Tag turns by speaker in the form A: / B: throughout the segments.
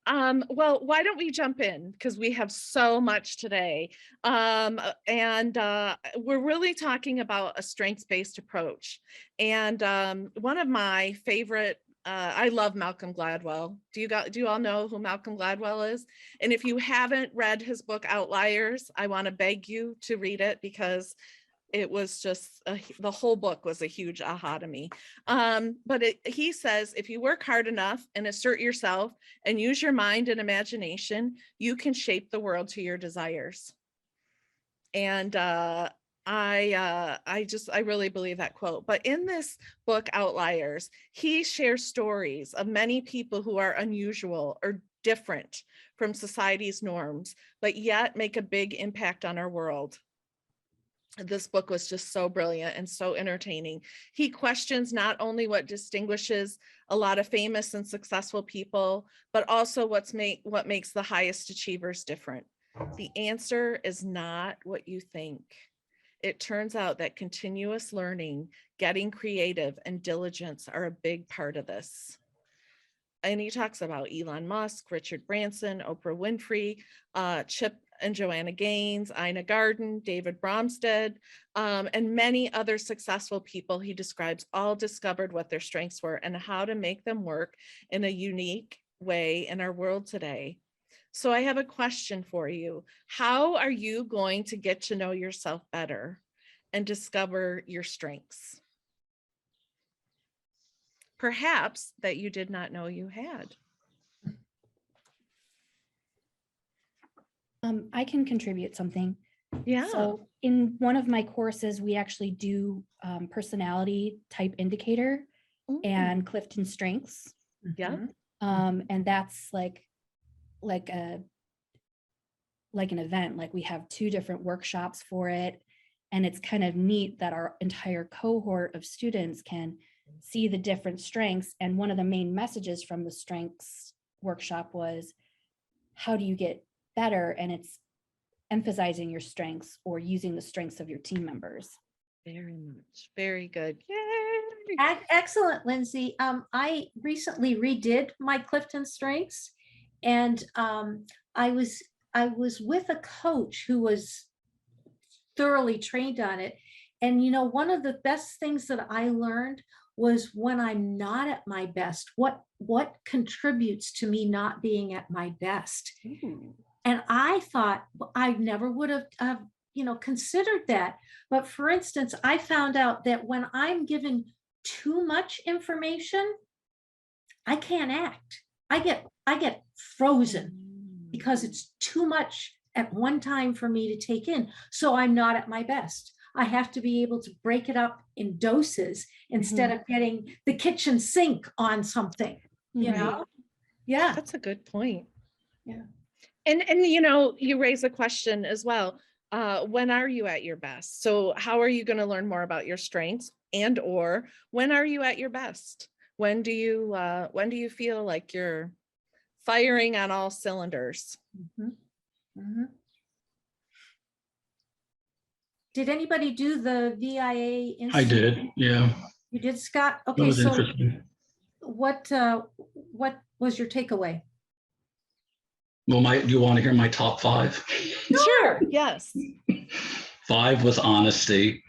A: Well, why don't we jump in? Because we have so much today. And we're really talking about a strengths-based approach. And one of my favorite, I love Malcolm Gladwell. Do you all know who Malcolm Gladwell is? And if you haven't read his book Outliers, I want to beg you to read it because it was just the whole book was a huge aha to me. But he says, if you work hard enough and assert yourself and use your mind and imagination, you can shape the world to your desires. And I really believe that quote. But in this book, Outliers, he shares stories of many people who are unusual or different from society's norms, but yet make a big impact on our world. This book was just so brilliant and so entertaining. He questions not only what distinguishes a lot of famous and successful people, but also what makes the highest achievers different. The answer is not what you think. It turns out that continuous learning, getting creative, and diligence are a big part of this. And he talks about Elon Musk, Richard Branson, Oprah Winfrey, Chip and Joanna Gaines, Ina Garten, David Bromstead, and many other successful people he describes all discovered what their strengths were and how to make them work in a unique way in our world today. So I have a question for you. How are you going to get to know yourself better and discover your strengths? Perhaps that you did not know you had.
B: I can contribute something.
A: Yeah.
B: So in one of my courses, we actually do personality type indicator and Clifton strengths.
A: Yeah.
B: And that's like an event, like we have 2 different workshops for it. And it's kind of neat that our entire cohort of students can see the different strengths. And one of the main messages from the strengths workshop was, how do you get better? And it's emphasizing your strengths or using the strengths of your team members.
A: Very much. Very good. Yay.
C: Excellent, Lindsay. I recently redid my Clifton strengths, and I was with a coach who was thoroughly trained on it. And you know, one of the best things that I learned was when I'm not at my best, what contributes to me not being at my best. And I thought, well, I never would have considered that. But for instance, I found out that when I'm given too much information, I can't act. I get frozen because it's too much at one time for me to take in. So I'm not at my best. I have to be able to break it up in doses instead of getting the kitchen sink on something, you know? Yeah.
A: That's a good point.
C: Yeah.
A: And you know, you raise a question as well. When are you at your best? So how are you going to learn more about your strengths, and or when are you at your best? When do you feel like you're firing on all cylinders?
C: Did anybody do the VIA Institute?
D: I did, yeah.
C: You did, Scott?
D: That
C: Okay,
D: was
C: so
D: interesting.
C: what was your takeaway?
D: Well, do you want to hear my top 5?
A: Sure, yes.
D: 5 was honesty,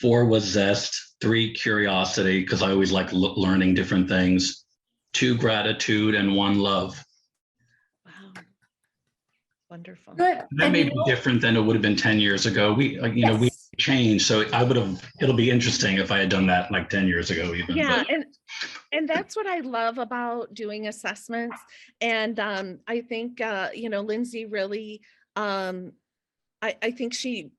D: 4 was zest, 3 curiosity, because I always like learning different things, 2 gratitude, and 1 love.
A: Wow. Wonderful.
C: Good.
D: That may be different than it would have been 10 years ago. We changed, so it'll be interesting if I had done that like 10 years ago even.
A: Yeah, and that's what I love about doing assessments. And I think Lindsay really I think she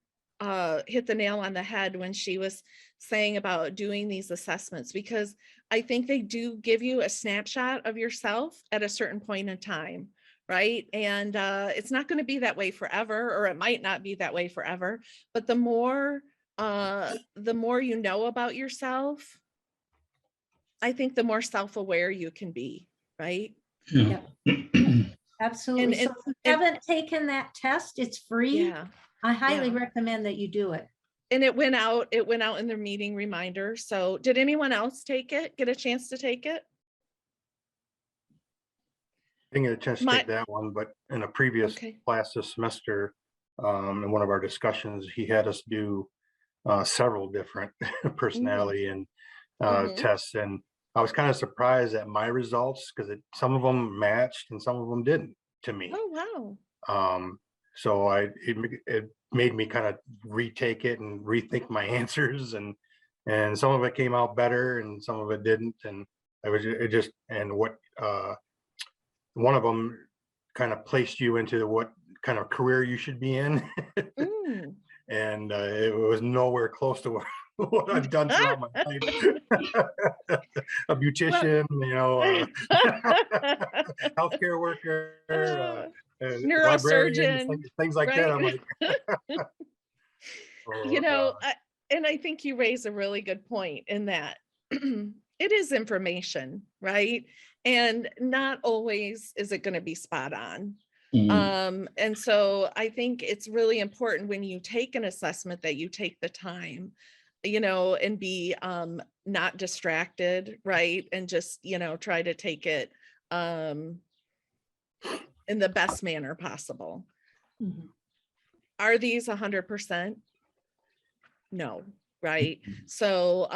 A: hit the nail on the head when she was saying about doing these assessments, because I think they do give you a snapshot of yourself at a certain point in time. Right. And it's not going to be that way forever, or it might not be that way forever. But the more you know about yourself, I think the more self-aware you can be. Right.
D: Yeah.
C: Absolutely. So if you haven't taken that test, it's free.
A: Yeah.
C: I highly recommend that you do it.
A: And it went out in their meeting reminder. So did anyone else take it? Get a chance to take it?
E: Didn't get a chance to
A: My,
E: take that one, but in a previous
A: okay.
E: class this semester, in one of our discussions, he had us do several different personality and
A: Mm-hmm.
E: tests, and I was kind of surprised at my results because some of them matched and some of them didn't to me.
A: Oh, wow.
E: So it made me kind of retake it and rethink my answers, and some of it came out better and some of it didn't, and it just and what one of them kind of placed you into what kind of career you should be in.
A: Mm.
E: And it was nowhere close to what I've done throughout my life. A beautician, healthcare worker, librarian,
A: Neurosurgeon,
E: things like that.
A: right?
E: I'm like,
A: You
E: oh,
A: know, and I think you raise a really good point in that it is information, right? And not always is it going to be spot on. And so I think it's really important when you take an assessment that you take the time, and be not distracted, right? And just, try to take it in the best manner possible.
B: Mhm.
A: Are these 100%? No, right? So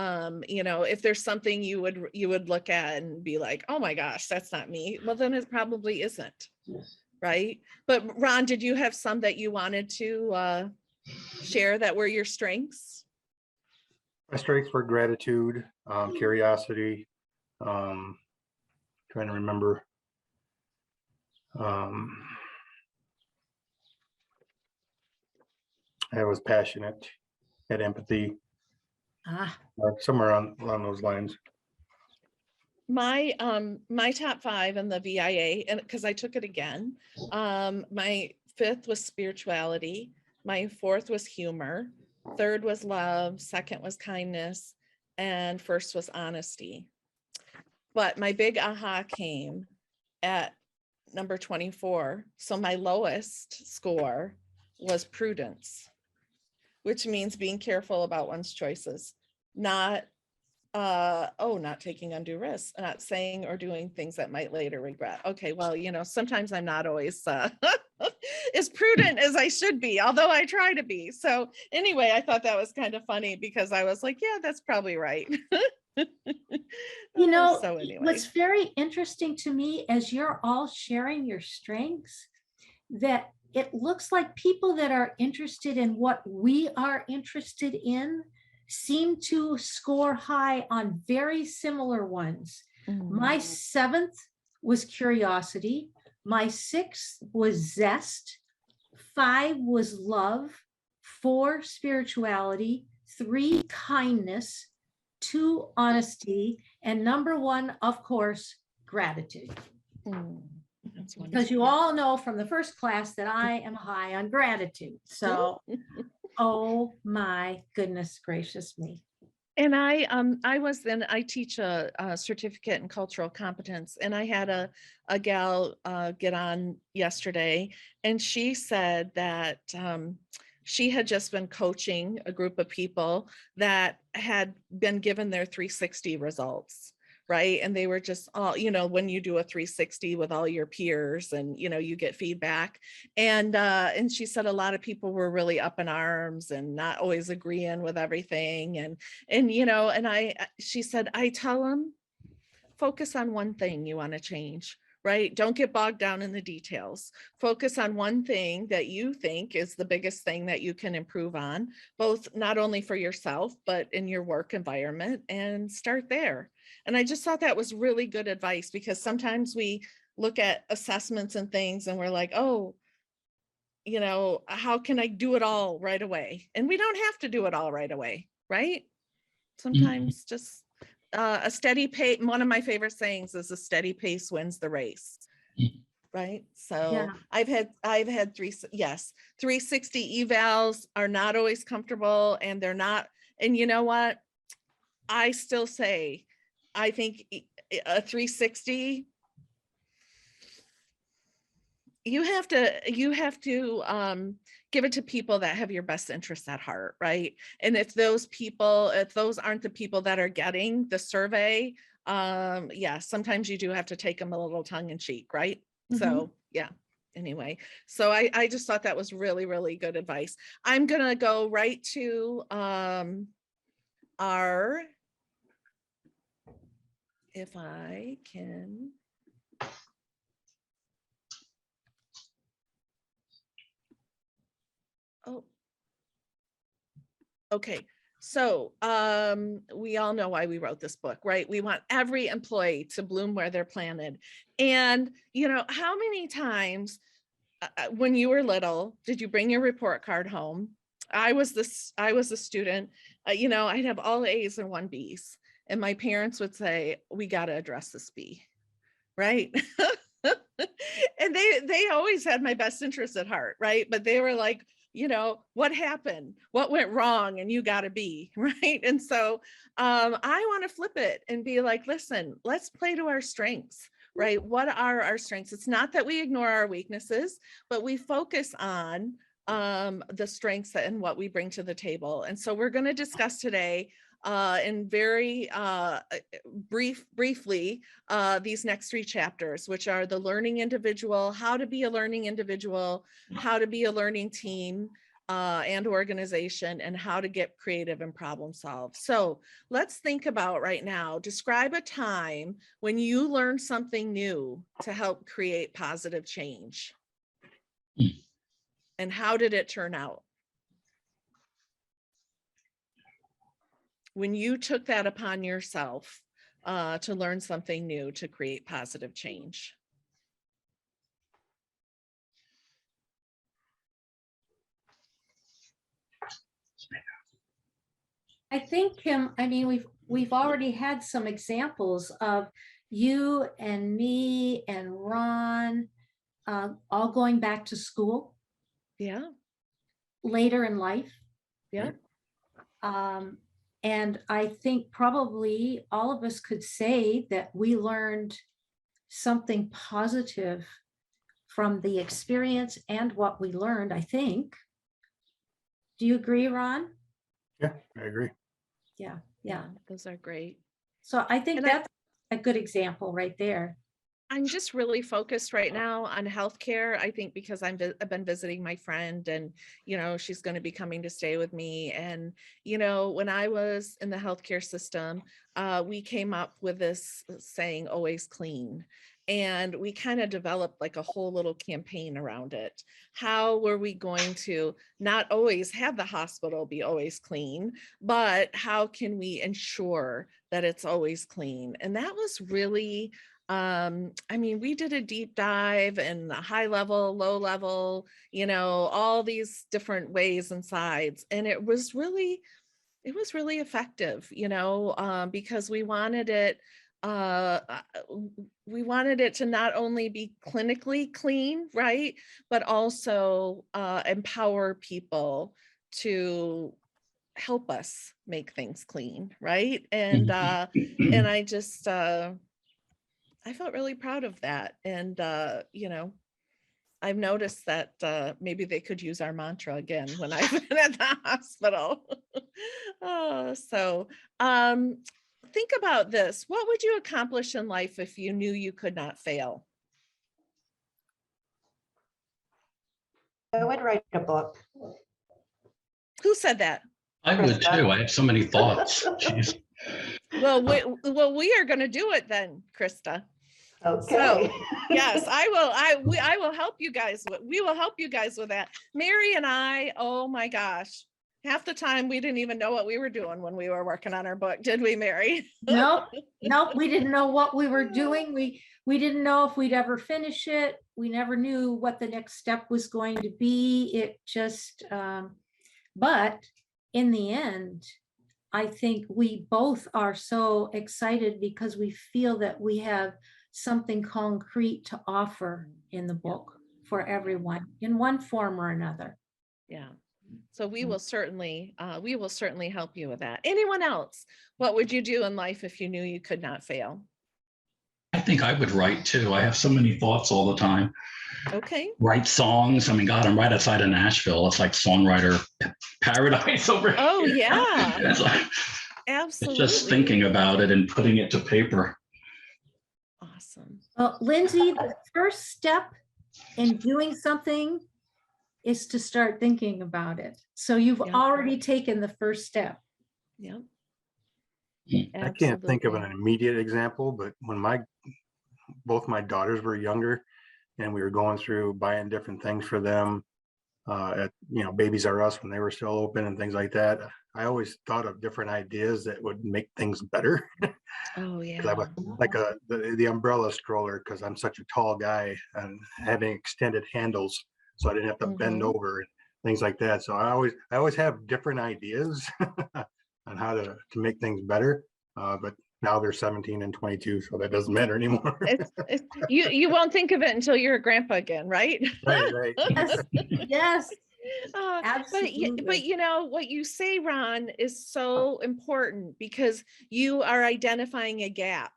A: if there's something you would look at and be like, oh my gosh, that's not me, well, then it probably isn't. Right. But Ron, did you have some that you wanted to share that were your strengths?
E: my strengths were gratitude, curiosity, trying to remember. I was passionate, had empathy, somewhere along those lines.
A: My top 5 in the VIA, and because I took it again, my 5th was spirituality, my 4th was humor, 3rd was love, 2nd was kindness, and 1st was honesty. But my big aha came at number 24. So my lowest score was prudence, which means being careful about one's choices, not taking undue risks, not saying or doing things that might later regret. Okay, well, sometimes I'm not always as prudent as I should be, although I try to be. So anyway, I thought that was kind of funny because I was like, yeah, that's probably right. So anyway.
C: What's very interesting to me as you're all sharing your strengths, that it looks like people that are interested in what we are interested in seem to score high on very similar ones. My 7th was curiosity. My 6th was zest. 5 was love. 4 spirituality. 3 kindness. 2 honesty. And number 1, of course, gratitude. Because you all know from the first class that I am high on gratitude. So oh my goodness gracious me.
A: And I teach a certificate in cultural competence, and I had a gal get on yesterday, and she said that she had just been coaching a group of people that had been given their 360 results. Right. And they were just all, when you do a 360 with all your peers and, you get feedback. And she said a lot of people were really up in arms and not always agreeing with everything. She said, I tell them, focus on one thing you want to change. Right? Don't get bogged down in the details. Focus on one thing that you think is the biggest thing that you can improve on, both not only for yourself, but in your work environment, and start there. And I just thought that was really good advice, because sometimes we look at assessments and things and we're like, oh, how can I do it all right away? And we don't have to do it all right away, right? Sometimes just a steady pace. One of my favorite sayings is a steady pace wins the race. Right. So yeah. I've had 360 evals are not always comfortable, and they're not. And you know what? I still say, I think a 360, you have to give it to people that have your best interests at heart, right? And if those aren't the people that are getting the survey, sometimes you do have to take them a little tongue in cheek, right? So yeah, anyway, so I just thought that was really, really good advice. I'm gonna go right to our, if I can. Oh. Okay, so we all know why we wrote this book, right? We want every employee to bloom where they're planted. And you know, how many times when you were little, did you bring your report card home? I was a student, you know, I'd have all A's and 1 B's. And my parents would say, we got to address this B, right? And they always had my best interest at heart, right? But they were like, you know, what happened? What went wrong? And you got to be, right? And so I want to flip it and be like, listen, let's play to our strengths, right? What are our strengths? It's not that we ignore our weaknesses, but we focus on the strengths and what we bring to the table. And so we're going to discuss today in very briefly these next 3 chapters, which are the learning individual, how to be a learning individual, how to be a learning team and organization, and how to get creative and problem solve. So let's think about right now, describe a time when you learned something new to help create positive change. And how did it turn out? When you took that upon yourself to learn something new to create positive change.
C: I think, Kim, I mean, we've already had some examples of you and me and Ron all going back to school.
A: Yeah.
C: Later in life.
A: Yeah.
C: And I think probably all of us could say that we learned something positive from the experience and what we learned, I think. Do you agree, Ron?
E: Yeah, I agree.
C: Yeah.
A: Those are great.
C: So I think
A: And
C: that's a good example right there.
A: I'm just really focused right now on healthcare. I think because I've been visiting my friend, and, you know, she's going to be coming to stay with me. And, you know, when I was in the healthcare system, we came up with this saying, always clean. And we kind of developed like a whole little campaign around it. How were we going to not always have the hospital be always clean, but how can we ensure that it's always clean? And that was really, I mean, we did a deep dive and a high level, low level, you know, all these different ways and sides. And it was really effective, you know, because we wanted it to not only be clinically clean, right, but also empower people to help us make things clean, right? And I just I felt really proud of that. And you know, I've noticed that maybe they could use our mantra again when I've been at the hospital. So think about this. What would you accomplish in life if you knew you could not fail?
F: I would write a book.
A: Who said that?
D: I would too. I have so many thoughts. Jeez.
A: Well, we are going to do it then, Krista.
F: Okay.
A: So, yes, I will help you guys. We will help you guys with that. Mary and I, oh my gosh, half the time we didn't even know what we were doing when we were working on our book, did we, Mary?
C: Nope, we didn't know what we were doing. We didn't know if we'd ever finish it. We never knew what the next step was going to be. It just, but in the end, I think we both are so excited because we feel that we have something concrete to offer in the book for everyone in one form or another.
A: Yeah. So we will certainly help you with that. Anyone else? What would you do in life if you knew you could not fail?
D: I think I would write too. I have so many thoughts all the time.
A: Okay.
D: Write songs. I mean, God, I'm right outside of Nashville. It's like songwriter paradise over here.
A: Oh yeah.
D: Absolutely.
A: Absolutely.
D: It's just thinking about it and putting it to paper.
A: Awesome.
C: Well, Lindsay, the first step in doing something is to start thinking about it. So you've
A: Yeah.
C: already taken the first step.
A: Yeah.
E: I can't think of an
A: Absolutely.
E: immediate example, but when both my daughters were younger and we were going through buying different things for them, at, Babies R Us when they were still open and things like that, I always thought of different ideas that would make things better.
A: Oh,
E: 'Cause I
A: yeah.
E: would like the umbrella stroller, because I'm such a tall guy, and having extended handles so I didn't have to bend
A: Mhm.
E: over and things like that. So I always have different ideas on how to make things better. But now they're 17 and 22, so that doesn't matter anymore.
A: It's you won't think of it until you're a grandpa again, right?
E: Right, right.
C: Yes, yes,
A: But
C: absolutely.
A: you know what you say, Ron, is so important because you are identifying a gap.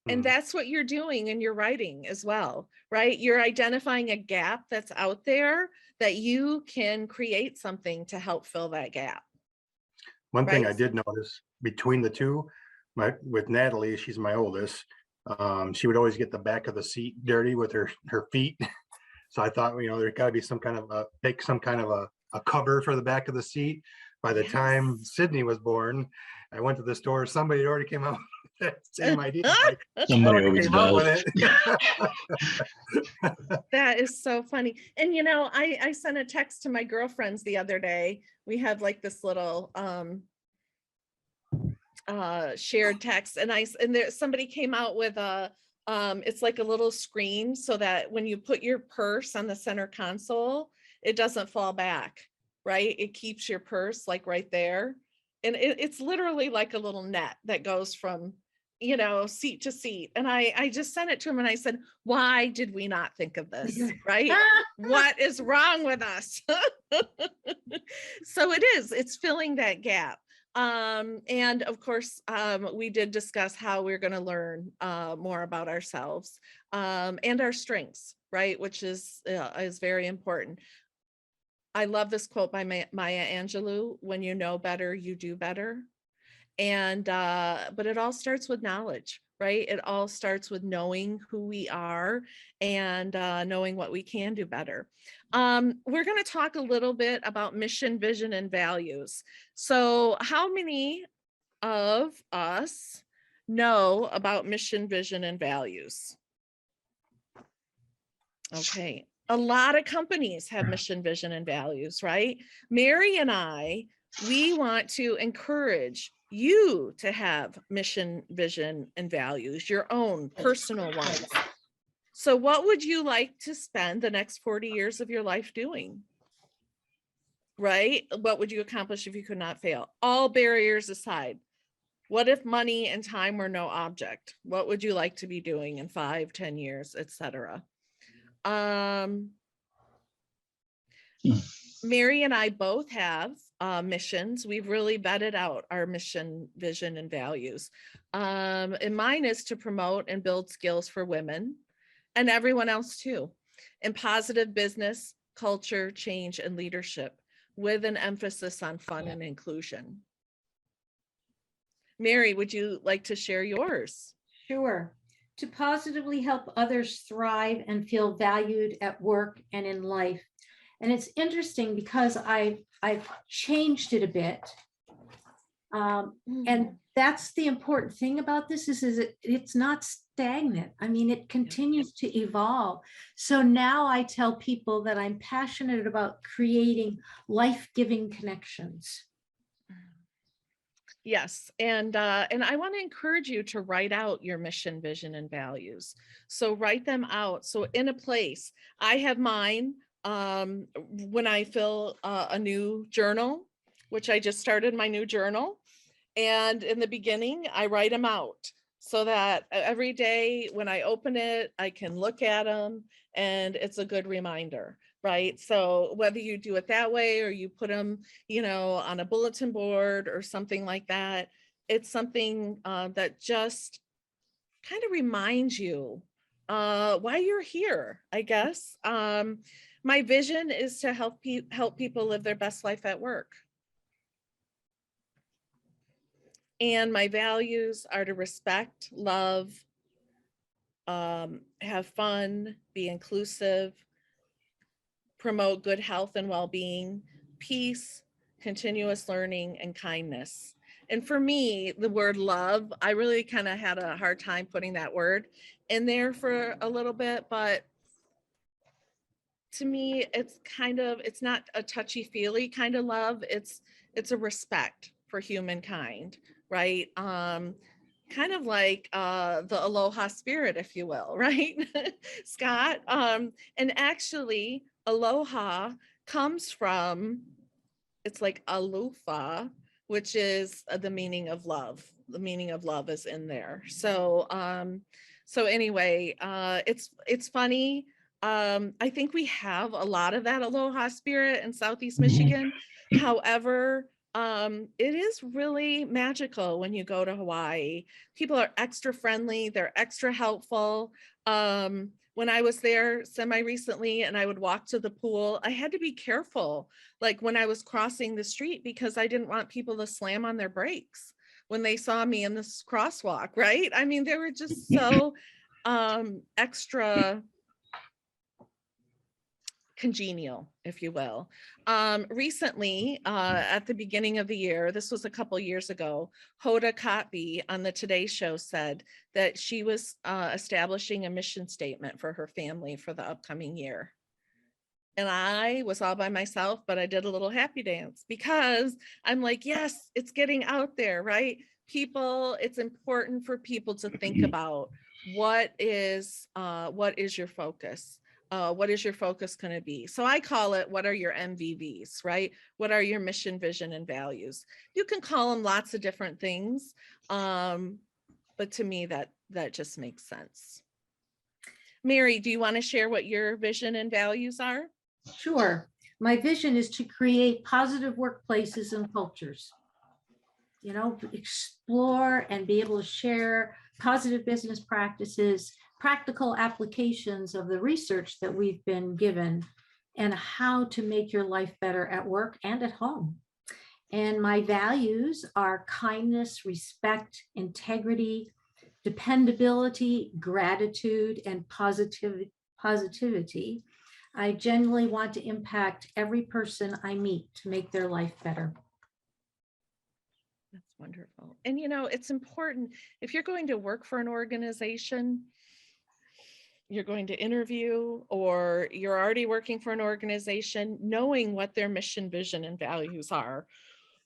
A: And
E: Mm.
A: that's what you're doing in your writing as well, right? You're identifying a gap that's out there that you can create something to help fill that gap,
E: One thing I
A: right?
E: did notice between the two, with Natalie, she's my oldest. She would always get the back of the seat dirty with her feet. So I thought, there got to be some kind of a cover for the back of the seat. By the time
A: Yes.
E: Sydney was born, I went to the store. Somebody had already came out with that same idea. I'm like, I
D: Somebody
E: already
D: always
E: came out with
D: does.
E: it.
A: That is so funny. And you know, I sent a text to my girlfriends the other day. We had like this little shared text, and there somebody came out with a it's like a little screen so that when you put your purse on the center console, it doesn't fall back, right? It keeps your purse like right there. And it's literally like a little net that goes from, seat to seat. And I just sent it to him and I said, why did we not think of this, right? What is wrong with us? So it's filling that gap. And of course, we did discuss how we're going to learn more about ourselves and our strengths, right? Which is very important. I love this quote by Maya Angelou: when you know better, you do better. And but it all starts with knowledge, right? It all starts with knowing who we are and knowing what we can do better. We're going to talk a little bit about mission, vision, and values. So how many of us know about mission, vision, and values? Okay. A lot of companies have mission, vision, and values, right? Mary and I, we want to encourage you to have mission, vision, and values, your own personal ones. So what would you like to spend the next 40 years of your life doing? Right? What would you accomplish if you could not fail? All barriers aside. What if money and time were no object? What would you like to be doing in 5, 10 years, etc.? Mary and I both have missions. We've really vetted out our mission, vision, and values. And mine is to promote and build skills for women and everyone else too, in positive business, culture, change, and leadership, with an emphasis on fun and inclusion. Mary, would you like to share yours?
C: Sure. To positively help others thrive and feel valued at work and in life. And it's interesting because I've changed it a bit. And that's the important thing about this is it's not stagnant. I mean, it continues to evolve. So now I tell people that I'm passionate about creating life-giving connections.
A: Yes, and I want to encourage you to write out your mission, vision, and values. So write them out. So in a place, I have mine when I fill a new journal, which I just started my new journal. And in the beginning, I write them out so that every day when I open it, I can look at them and it's a good reminder, right? So whether you do it that way or you put them, on a bulletin board or something like that, it's something that just kind of reminds you why you're here, I guess. My vision is to help people live their best life at work. And my values are to respect, love, have fun, be inclusive, promote good health and well-being, peace, continuous learning, and kindness. And for me, the word love, I really kind of had a hard time putting that word in there for a little bit, but to me, it's not a touchy-feely kind of love. It's a respect for humankind, right? Kind of like the aloha spirit, if you will, right? Scott. And actually, aloha comes from, it's like alofa, which is the meaning of love. The meaning of love is in there. So anyway, it's funny. I think we have a lot of that aloha spirit in Southeast Michigan. However, it is really magical when you go to Hawaii. People are extra friendly, they're extra helpful. When I was there semi-recently and I would walk to the pool, I had to be careful, like when I was crossing the street, because I didn't want people to slam on their brakes when they saw me in this crosswalk, right? I mean, they were just so extra congenial, if you will. Recently, at the beginning of the year, this was a couple years ago, Hoda Kotb on the Today Show said that she was establishing a mission statement for her family for the upcoming year. And I was all by myself, but I did a little happy dance because I'm like, yes, it's getting out there, right? People, it's important for people to think about what is your focus? What is your focus going to be? So I call it, what are your MVVs, right? What are your mission, vision, and values? You can call them lots of different things. But to me, that just makes sense. Mary, do you want to share what your vision and values are?
C: Sure. My vision is to create positive workplaces and cultures. You know, explore and be able to share positive business practices, practical applications of the research that we've been given, and how to make your life better at work and at home. And my values are kindness, respect, integrity, dependability, gratitude, and positivity. I genuinely want to impact every person I meet to make their life better.
A: That's wonderful. And you know, it's important if you're going to work for an organization, you're going to interview, or you're already working for an organization, knowing what their mission, vision, and values are,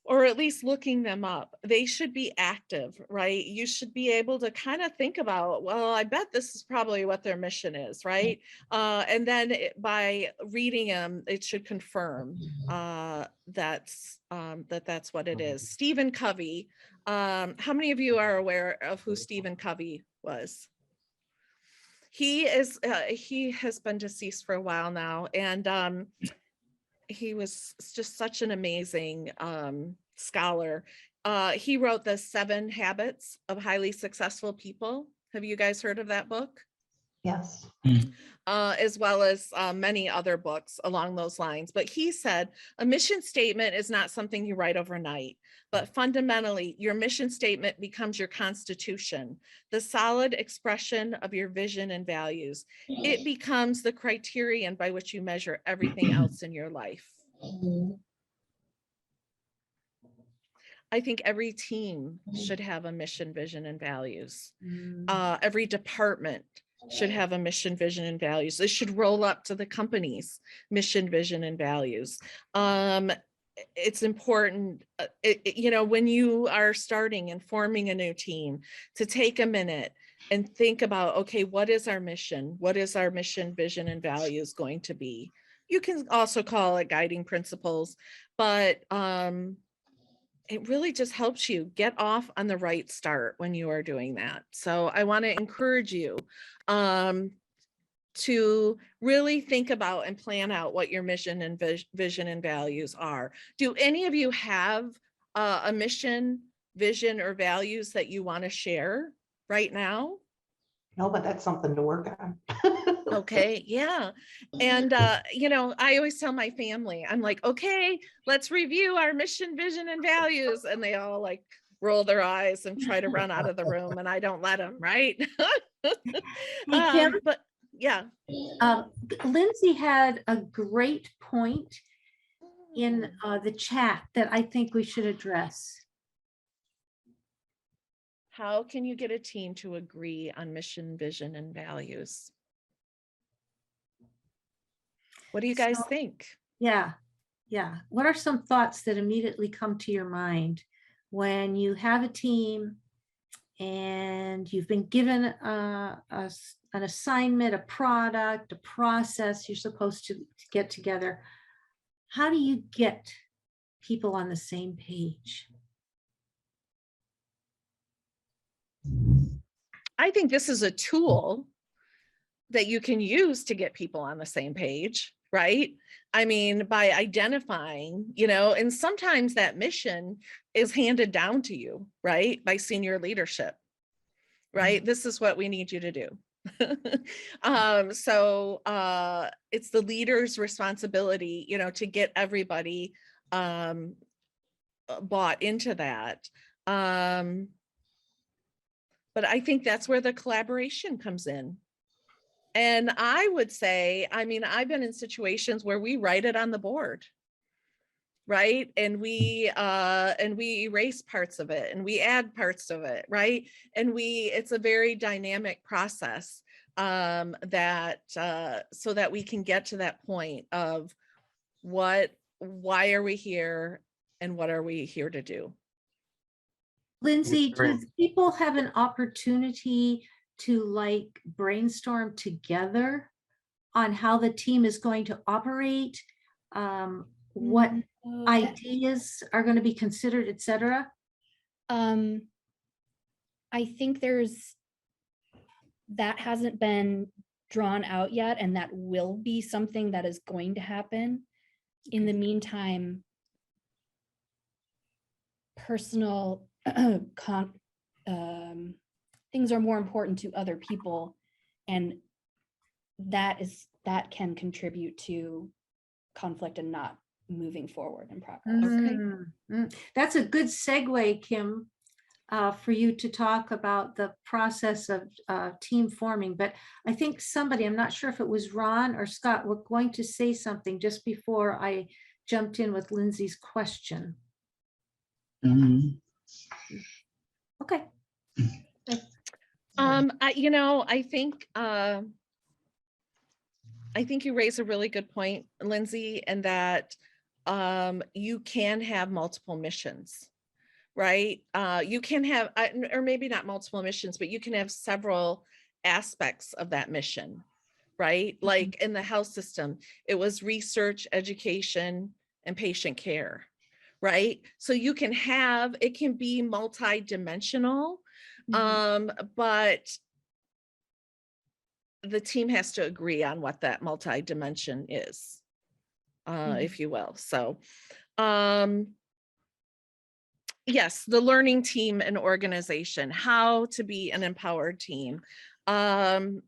A: or at least looking them up. They should be active, right? You should be able to kind of think about, well, I bet this is probably what their mission is, right? And then by reading them, it should confirm that's what it is. Stephen Covey. How many of you are aware of who Stephen Covey was? He has been deceased for a while now, and he was just such an amazing scholar. He wrote the 7 Habits of Highly Successful People. Have you guys heard of that book?
F: Yes.
A: As well as many other books along those lines. But he said a mission statement is not something you write overnight, but fundamentally your mission statement becomes your constitution, the solid expression of your vision and values. It becomes the criterion by which you measure everything else in your life. I think every team should have a mission, vision, and values. Every department should have a mission, vision, and values. It should roll up to the company's mission, vision, and values. It's important, you know, when you are starting and forming a new team, to take a minute and think about, okay, what is our mission? What is our mission, vision, and values going to be? You can also call it guiding principles, but it really just helps you get off on the right start when you are doing that. So I want to encourage you to really think about and plan out what your mission and vision and values are. Do any of you have a mission, vision, or values that you want to share right now?
F: No, but that's something to work on.
A: Okay, yeah. And you know, I always tell my family, I'm like, okay, let's review our mission, vision, and values. And they all like roll their eyes and try to run out of the room, and I don't let them, right?
C: Hey, Kim,
A: But yeah.
C: Lindsay had a great point in the chat that I think we should address.
A: How can you get a team to agree on mission, vision, and values? What do you guys think?
C: Yeah. What are some thoughts that immediately come to your mind when you have a team and you've been given an assignment, a product, a process you're supposed to get together? How do you get people on the same page?
A: I think this is a tool that you can use to get people on the same page, right? I mean, by identifying, and sometimes that mission is handed down to you, right? By senior leadership, right? This is what we need you to do. So it's the leader's responsibility, to get everybody bought into that. But I think that's where the collaboration comes in. And I would say, I mean, I've been in situations where we write it on the board, right? And we erase parts of it and we add parts of it, right? And it's a very dynamic process that so that we can get to that point of why are we here and what are we here to do?
C: Lindsay, do people have an opportunity to like brainstorm together on how the team is going to operate? What ideas are going to be considered, et cetera?
B: I think that hasn't been drawn out yet, and that will be something that is going to happen. In the meantime, personal things are more important to other people, and that can contribute to conflict and not moving forward in progress.
C: That's a good segue, Kim, for you to talk about the process of team forming. But I think somebody, I'm not sure if it was Ron or Scott, were going to say something just before I jumped in with Lindsay's question. Okay.
A: I think you raise a really good point, Lindsay, and that you can have multiple missions, right? You can have, or maybe not multiple missions, but you can have several aspects of that mission, right? Like in the health system, it was research, education, and patient care, right? So you can have, it can be multi-dimensional, but the team has to agree on what that multi-dimension is, if you will. So, yes, the learning team and organization, how to be an empowered team. Many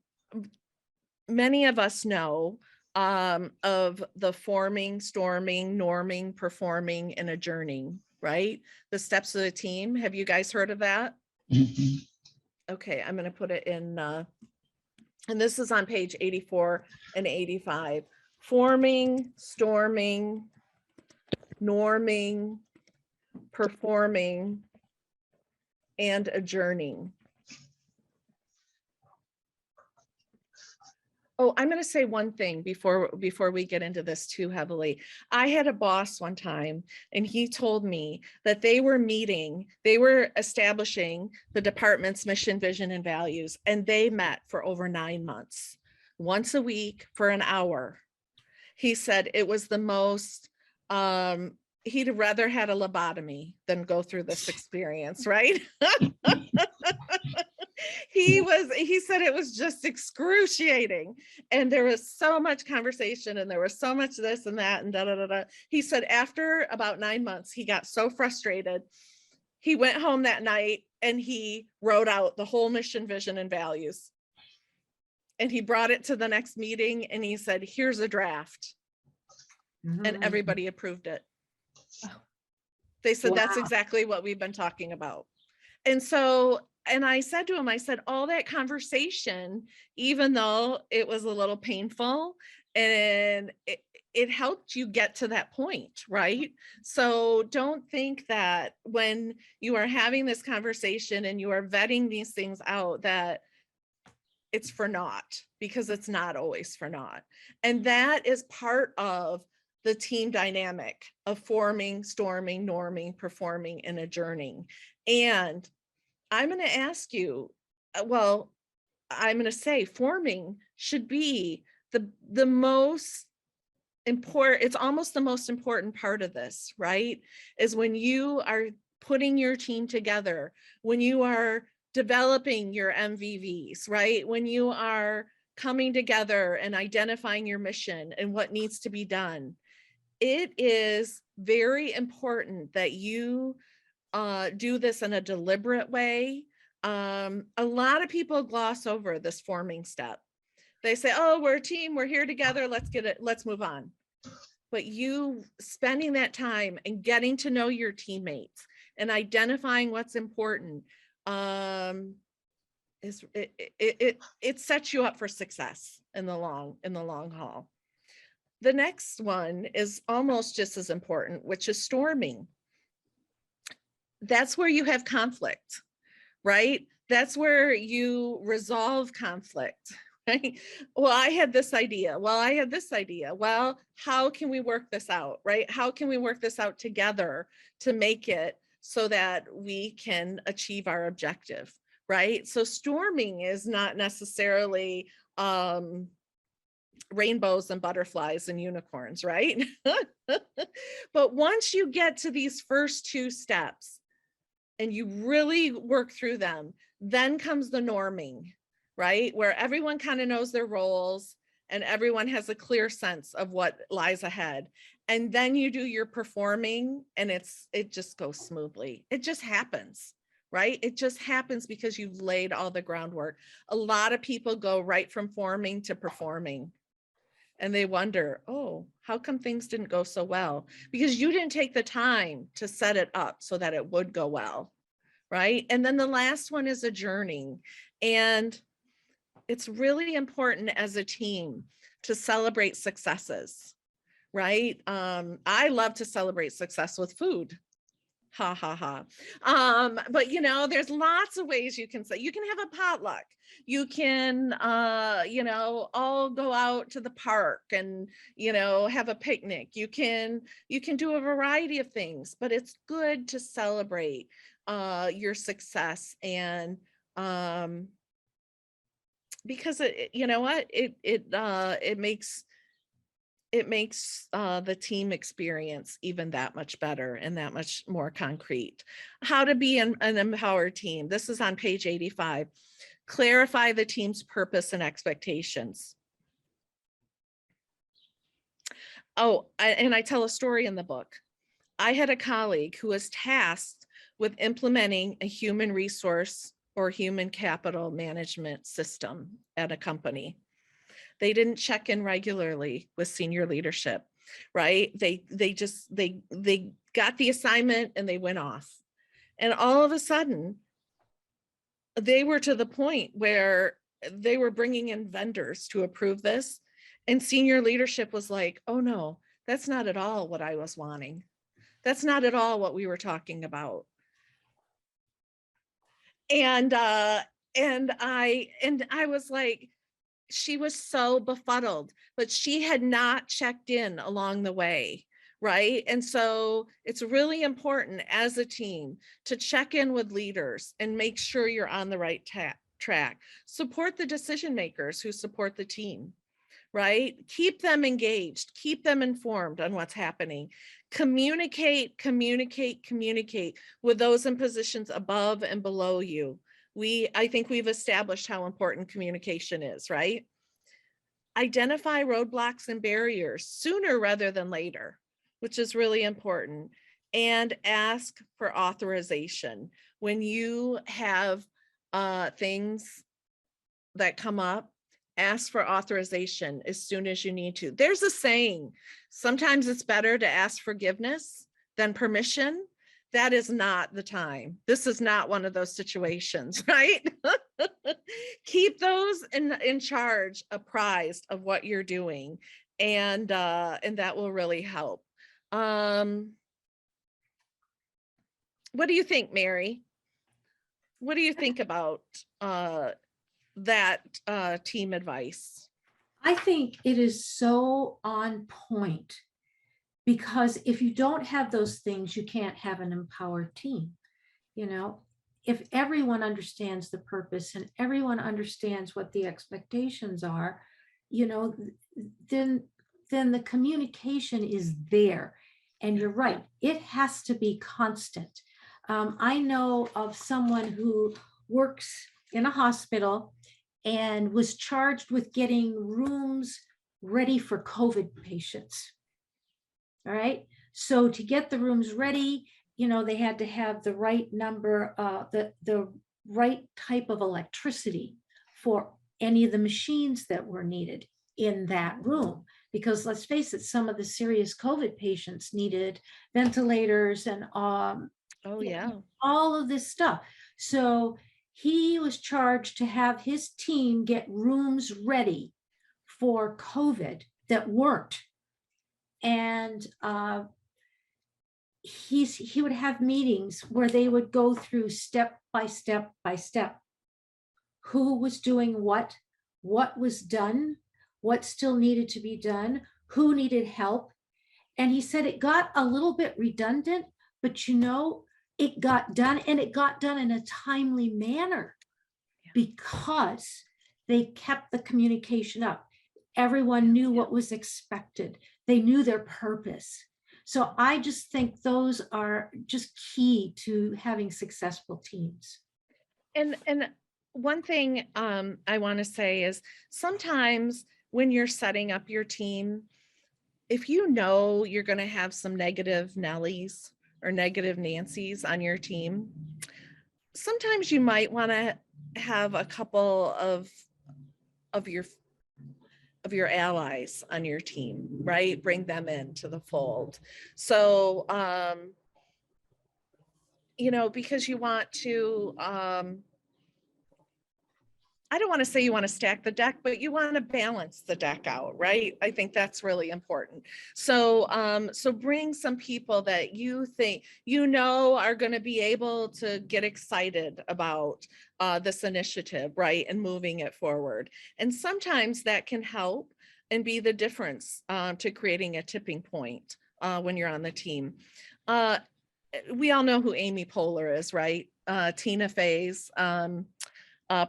A: of us know of the forming, storming, norming, performing, and adjourning, right? The steps of the team. Have you guys heard of that? Okay, I'm going to put it in, and this is on page 84 and 85. Forming, storming, norming, performing, and adjourning. Oh, I'm going to say one thing before we get into this too heavily. I had a boss one time, and he told me that they were establishing the department's mission, vision, and values, and they met for over 9 months, once a week for an hour. He said it was the most, he'd rather had a lobotomy than go through this experience, right? He said it was just excruciating, and there was so much conversation, and there was so much this and that and da da da da. He said after about 9 months, he got so frustrated. He went home that night and he wrote out the whole mission, vision, and values. And he brought it to the next meeting and he said, "Here's a draft." And everybody approved it. They said, that's
C: Wow.
A: exactly what we've been talking about. And so, and I said to him, I said, all that conversation, even though it was a little painful, and it helped you get to that point, right? So don't think that when you are having this conversation and you are vetting these things out, that it's for naught, because it's not always for naught. And that is part of the team dynamic of forming, storming, norming, performing, and adjourning. And I'm going to ask you, well, I'm going to say forming should be the most important, it's almost the most important part of this, right? Is when you are putting your team together, when you are developing your MVVs, right? When you are coming together and identifying your mission and what needs to be done, it is very important that you do this in a deliberate way. A lot of people gloss over this forming step. They say, oh, we're a team, we're here together, let's get it, let's move on. But you spending that time and getting to know your teammates and identifying what's important, it sets you up for success in the long haul. The next one is almost just as important, which is storming. That's where you have conflict, right? That's where you resolve conflict, right? Well, I had this idea. Well, I had this idea. Well, how can we work this out, right? How can we work this out together to make it so that we can achieve our objective, right? So storming is not necessarily rainbows and butterflies and unicorns, right? But once you get to these first two steps and you really work through them, then comes the norming, right? Where everyone kind of knows their roles and everyone has a clear sense of what lies ahead. And then you do your performing and it just goes smoothly. It just happens, right? It just happens because you've laid all the groundwork. A lot of people go right from forming to performing. And they wonder, oh, how come things didn't go so well? Because you didn't take the time to set it up so that it would go well, right? And then the last one is adjourning. And it's really important as a team to celebrate successes, right? I love to celebrate success with food. Ha ha ha. But you know, there's lots of ways you can say, you can have a potluck. You can, you know, all go out to the park and, you know, have a picnic. You can do a variety of things, but it's good to celebrate your success. And because you know what, it makes the team experience even that much better and that much more concrete. How to be an empowered team. This is on page 85. Clarify the team's purpose and expectations. Oh, and I tell a story in the book. I had a colleague who was tasked with implementing a human resource or human capital management system at a company. They didn't check in regularly with senior leadership, right? They got the assignment and they went off. And all of a sudden, they were to the point where they were bringing in vendors to approve this. And senior leadership was like, oh no, that's not at all what I was wanting. That's not at all what we were talking about. And I was like, she was so befuddled, but she had not checked in along the way, right? And so it's really important as a team to check in with leaders and make sure you're on the right track. Support the decision makers who support the team, right? Keep them engaged, keep them informed on what's happening. Communicate with those in positions above and below you. I think we've established how important communication is, right? Identify roadblocks and barriers sooner rather than later, which is really important. And ask for authorization. When you have things that come up, ask for authorization as soon as you need to. There's a saying, sometimes it's better to ask forgiveness than permission. that is not the time. This is not one of those situations, right? Keep those in charge, apprised of what you're doing, and that will really help. What do you think, Mary? What do you think about that team advice?
C: I think it is so on point, because if you don't have those things, you can't have an empowered team. You know, if everyone understands the purpose and everyone understands what the expectations are, you know, then the communication is there. And you're right, it has to be constant. I know of someone who works in a hospital and was charged with getting rooms ready for COVID patients. All right. So to get the rooms ready, you know, they had to have the right number, the right type of electricity for any of the machines that were needed in that room. Because let's face it, some of the serious COVID patients needed ventilators and
A: Oh yeah.
C: all of this stuff. So he was charged to have his team get rooms ready for COVID that weren't. And he would have meetings where they would go through step by step by step. Who was doing what was done, what still needed to be done, who needed help. And he said it got a little bit redundant, but you know, it got done, and it got done in a timely manner because they kept the communication up. Everyone knew what was expected. They knew their purpose. So I just think those are just key to having successful teams.
A: And one thing I want to say is sometimes when you're setting up your team, if you know you're going to have some negative Nellies or negative Nancy's on your team, sometimes you might want to have a couple of your allies on your team, right? Bring them into the fold. So, you know, because you want to, I don't want to say you want to stack the deck, but you want to balance the deck out, right? I think that's really important. So, so bring some people that you think, you know, are going to be able to get excited about this initiative, right? And moving it forward. And sometimes that can help and be the difference to creating a tipping point when you're on the team. We all know who Amy Poehler is, right? Tina Fey's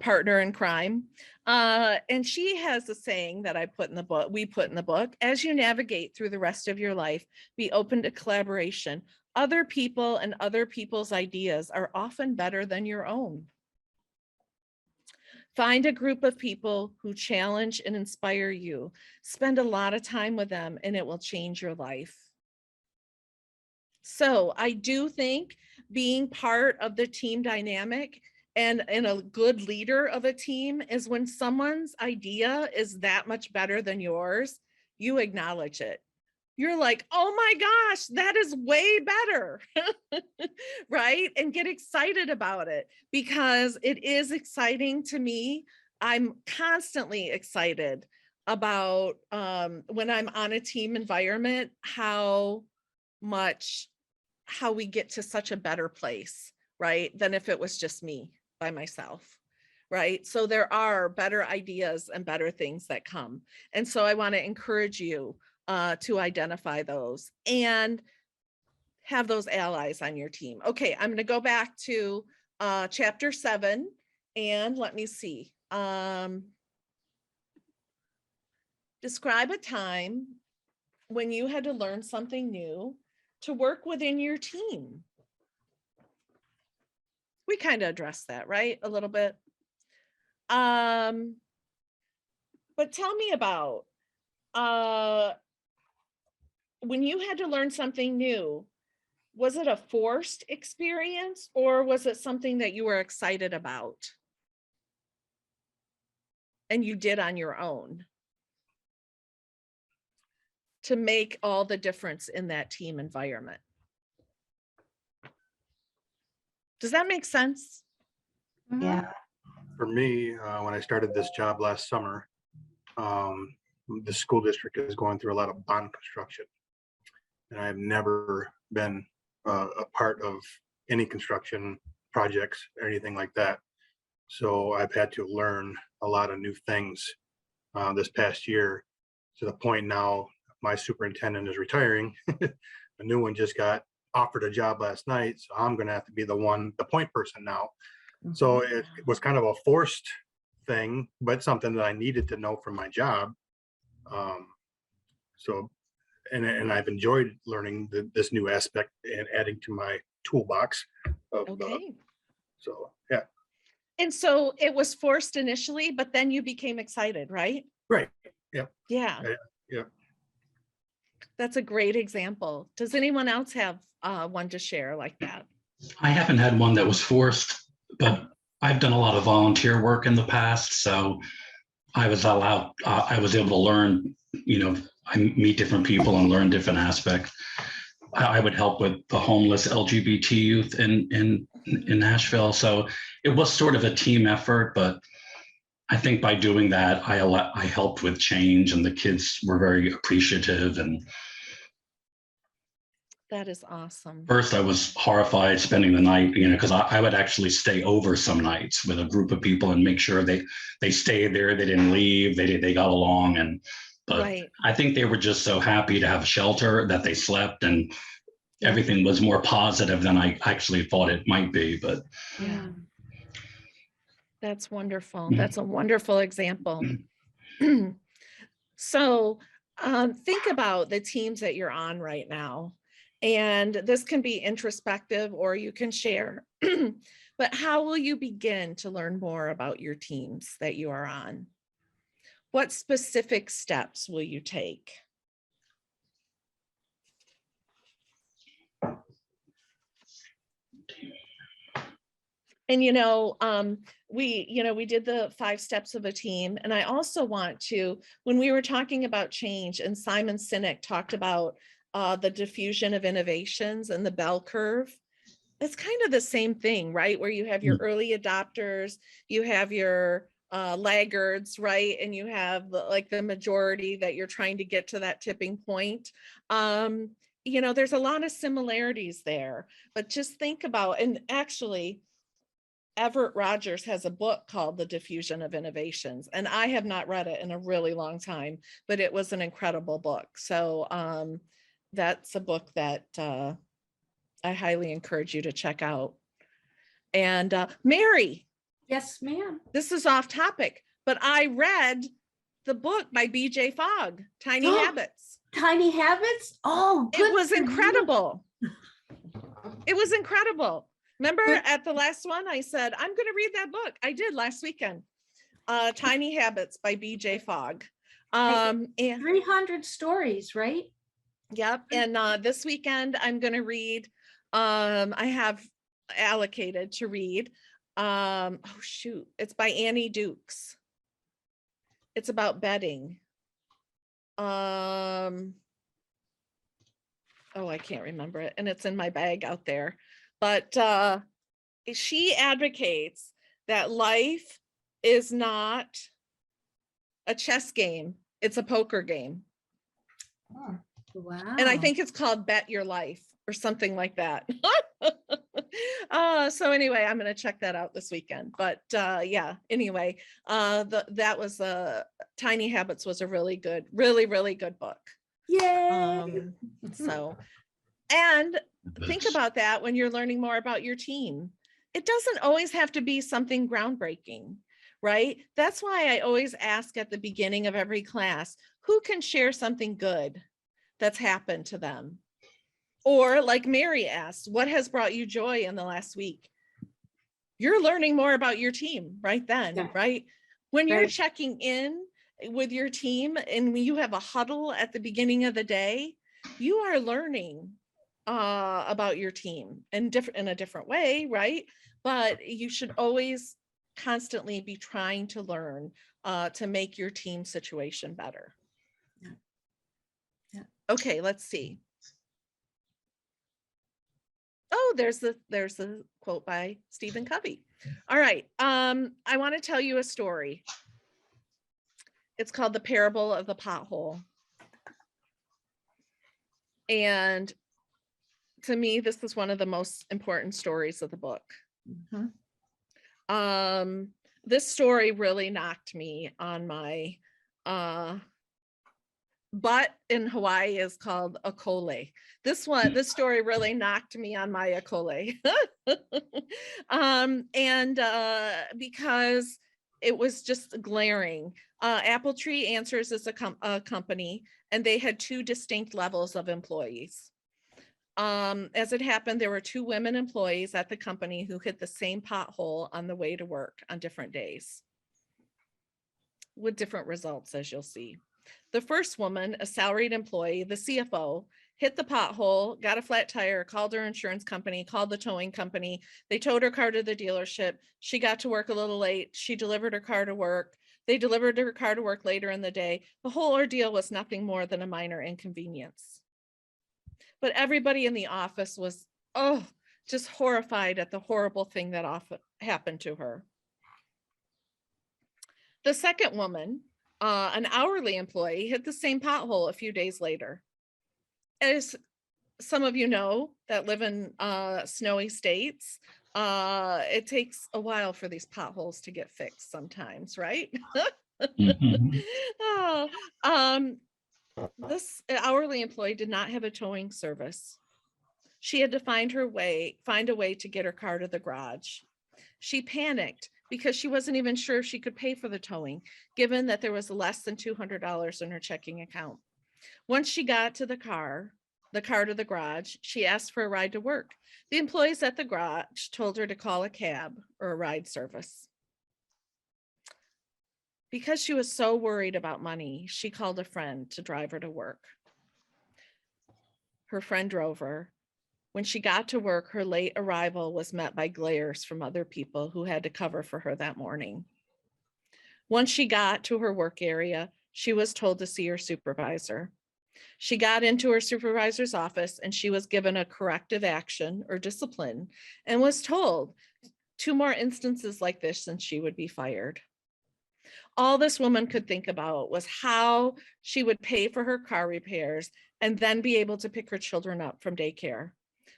A: partner in crime. And she has a saying that I put in the book, we put in the book: as you navigate through the rest of your life, be open to collaboration. Other people and other people's ideas are often better than your own. Find a group of people who challenge and inspire you. Spend a lot of time with them and it will change your life. So I do think being part of the team dynamic and a good leader of a team is when someone's idea is that much better than yours, you acknowledge it. You're like, oh my gosh, that is way better, right? And get excited about it, because it is exciting to me. I'm constantly excited about when I'm on a team environment, how we get to such a better place, right? Than if it was just me by myself, right? So there are better ideas and better things that come. And so I want to encourage you to identify those and have those allies on your team. Okay, I'm going to go back to chapter 7 and let me see. Describe a time when you had to learn something new to work within your team. We kind of addressed that, right? A little bit. But tell me about when you had to learn something new, was it a forced experience or was it something that you were excited about and you did on your own to make all the difference in that team environment? Does that make sense?
C: Mhm.
F: Yeah.
E: For me, when I started this job last summer, um, the school district is going through a lot of bond construction. And I've never been a part of any construction projects or anything like that. So I've had to learn a lot of new things this past year, to the point now my superintendent is retiring. A new one just got offered a job last night, so I'm going to have to be the point person now. So it was kind of a forced thing, but something that I needed to know from my job. So, and I've enjoyed learning this new aspect and adding to my toolbox of
A: Okay.
E: so yeah,
A: And so it was forced initially, but then you became excited, right?
E: right. Yep.
A: Yeah,
E: Yep.
A: that's a great example. Does anyone else have one to share like that?
D: I haven't had one that was forced, but I've done a lot of volunteer work in the past. So I was able to learn, I meet different people and learn different aspects. I would help with the homeless LGBT youth in Nashville. So it was sort of a team effort, but I think by doing that, I helped with change, and the kids were very appreciative. And
A: That is awesome.
D: first, I was horrified spending the night, because I would actually stay over some nights with a group of people and make sure they stayed there, they didn't leave, they got along, but
A: Right.
D: I think they were just so happy to have shelter that they slept, and everything was more positive than I actually thought it might be. But
A: Yeah, that's wonderful.
D: Mhm.
A: That's a wonderful example. So think about the teams that you're on right now. And this can be introspective or you can share. But how will you begin to learn more about your teams that you are on? What specific steps will you take? And we did the 5 steps of a team. And I also want to, when we were talking about change, and Simon Sinek talked about the diffusion of innovations and the bell curve, it's kind of the same thing, right? Where you have your early adopters, you have your laggards, right? And you have the majority that you're trying to get to that tipping point. There's a lot of similarities there, but just think about, and actually, Everett Rogers has a book called The Diffusion of Innovations, and I have not read it in a really long time, but it was an incredible book. So that's a book that I highly encourage you to check out. And Mary,
C: Yes, ma'am.
A: this is off topic, but I read the book by BJ Fogg, Tiny Habits.
C: Tiny Habits? Oh, good
A: It was
C: for you.
A: incredible. It was incredible. Remember
C: Good.
A: at the last one, I said, I'm going to read that book. I did last weekend. Tiny Habits by BJ Fogg. And
C: 300 stories, right?
A: yep. And this weekend, I'm going to read, I have allocated to read. Oh, shoot. It's by Annie Dukes. It's about bedding. Oh, I can't remember it. And it's in my bag out there. But she advocates that life is not a chess game. It's a poker game.
C: Wow.
A: And I think it's called Bet Your Life or something like that. So anyway, I'm going to check that out this weekend. But yeah, anyway, that was Tiny Habits was a really good, really good book.
C: Yay.
A: So, and think about that when you're learning more about your team. It doesn't always have to be something groundbreaking, right? That's why I always ask at the beginning of every class, who can share something good that's happened to them? Or like Mary asked, what has brought you joy in the last week? You're learning more about your team right then,
C: Yeah.
A: right? When you're
C: Right.
A: checking in with your team and you have a huddle at the beginning of the day, you are learning about your team in a different way, right? But you should always constantly be trying to learn to make your team situation better.
C: Yeah.
A: Okay, let's see. Oh, Oh, there's the quote by Stephen Covey. All right. I want to tell you a story. It's called The Parable of the Pothole. And to me, this is one of the most important stories of the book.
C: Mhm.
A: This story really knocked me on my butt in Hawaii is called akole. This story really knocked me on my akole. Because it was just glaring. Apple Tree Answers is a company, and they had two distinct levels of employees. As it happened, there were two women employees at the company who hit the same pothole on the way to work on different days, with different results, as you'll see. The first woman, a salaried employee, the CFO, hit the pothole, got a flat tire, called her insurance company, called the towing company. They towed her car to the dealership. She got to work a little late. She delivered her car to work. They delivered her car to work later in the day. The whole ordeal was nothing more than a minor inconvenience. But everybody in the office was, just horrified at the horrible thing that happened to her. The second woman, an hourly employee, hit the same pothole a few days later. As some of you know that live in snowy states, it takes a while for these potholes to get fixed sometimes, right?
D: Mhm.
A: This hourly employee did not have a towing service. She had to find a way to get her car to the garage. She panicked because she wasn't even sure if she could pay for the towing, given that there was less than $200 in her checking account. Once she got to the car to the garage, she asked for a ride to work. The employees at the garage told her to call a cab or a ride service. Because she was so worried about money, she called a friend to drive her to work. Her friend drove her. When she got to work, her late arrival was met by glares from other people who had to cover for her that morning. Once she got to her work area, she was told to see her supervisor. She got into her supervisor's office and she was given a corrective action or discipline and was told 2 more instances like this and she would be fired. All this woman could think about was how she would pay for her car repairs and then be able to pick her children up from daycare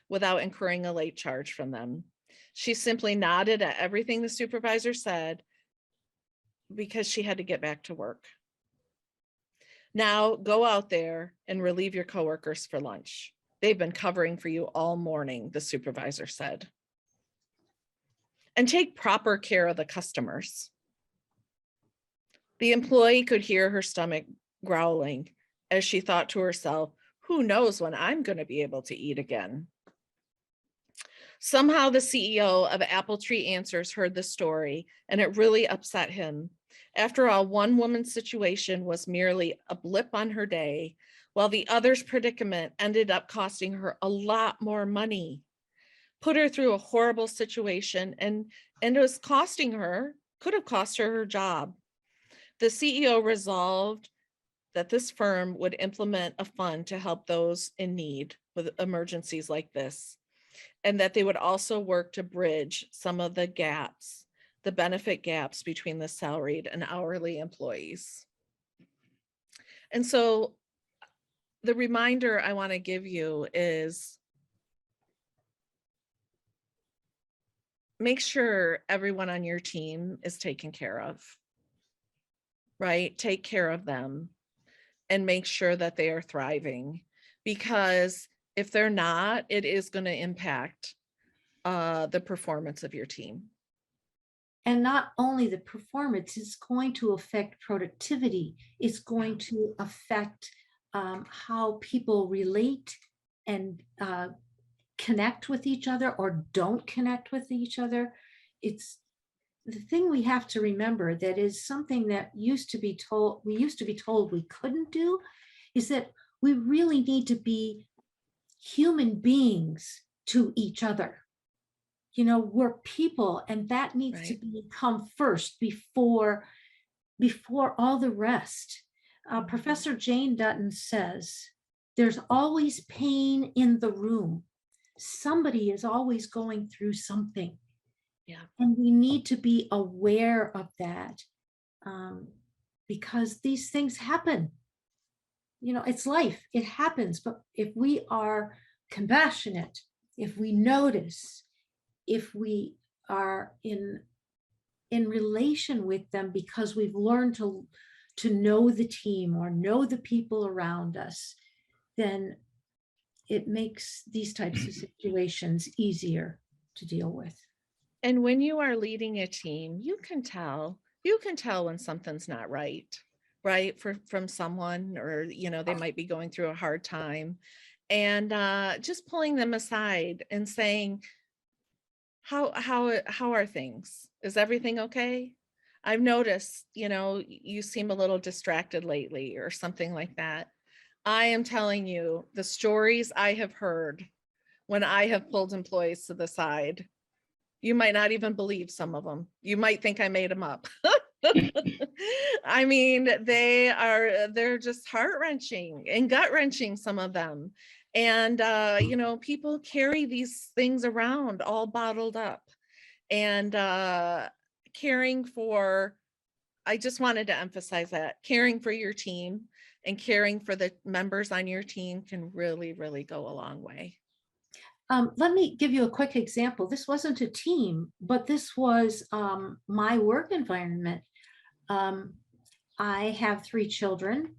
A: without incurring a late charge from them. She simply nodded at everything the supervisor said because she had to get back to work. Now go out there and relieve your coworkers for lunch. They've been covering for you all morning, the supervisor said. And take proper care of the customers. The employee could hear her stomach growling as she thought to herself, who knows when I'm going to be able to eat again? Somehow the CEO of Apple Tree Answers heard the story and it really upset him. After all, one woman's situation was merely a blip on her day, while the other's predicament ended up costing her a lot more money, put her through a horrible situation, and it was could have cost her her job. The CEO resolved that this firm would implement a fund to help those in need with emergencies like this, and that they would also work to bridge some of the gaps, the benefit gaps between the salaried and hourly employees. And so the reminder I want to give you is make sure everyone on your team is taken care of, right? Take care of them and make sure that they are thriving, because if they're not, it is going to impact the performance of your team.
C: And not only the performance, it's going to affect productivity. It's going to affect how people relate and connect with each other or don't connect with each other. It's the thing we have to remember that is something that we used to be told we couldn't do, is that we really need to be human beings to each other. You know, we're people, and that needs to come first before all the rest. Professor Jane Dutton says, there's always pain in the room. somebody is always going through something.
A: Yeah.
C: And we need to be aware of that, because these things happen. You know, it's life, it happens. But if we are compassionate, if we notice, if we are in relation with them because we've learned to know the team or know the people around us, then it makes these types of situations easier to deal with.
A: And when you are leading a team, you can tell when something's not right, from someone, or, they might be going through a hard time, and just pulling them aside and saying, how are things? Is everything okay? I've noticed, you seem a little distracted lately, or something like that. I am telling you, the stories I have heard when I have pulled employees to the side, you might not even believe some of them. You might think I made them up. I mean, they're just heart-wrenching and gut-wrenching, some of them. And, people carry these things around all bottled up, and caring for, I just wanted to emphasize that caring for your team and caring for the members on your team can really, really go a long way.
C: Let me give you a quick example. This wasn't a team, but this was my work environment. I have 3 children,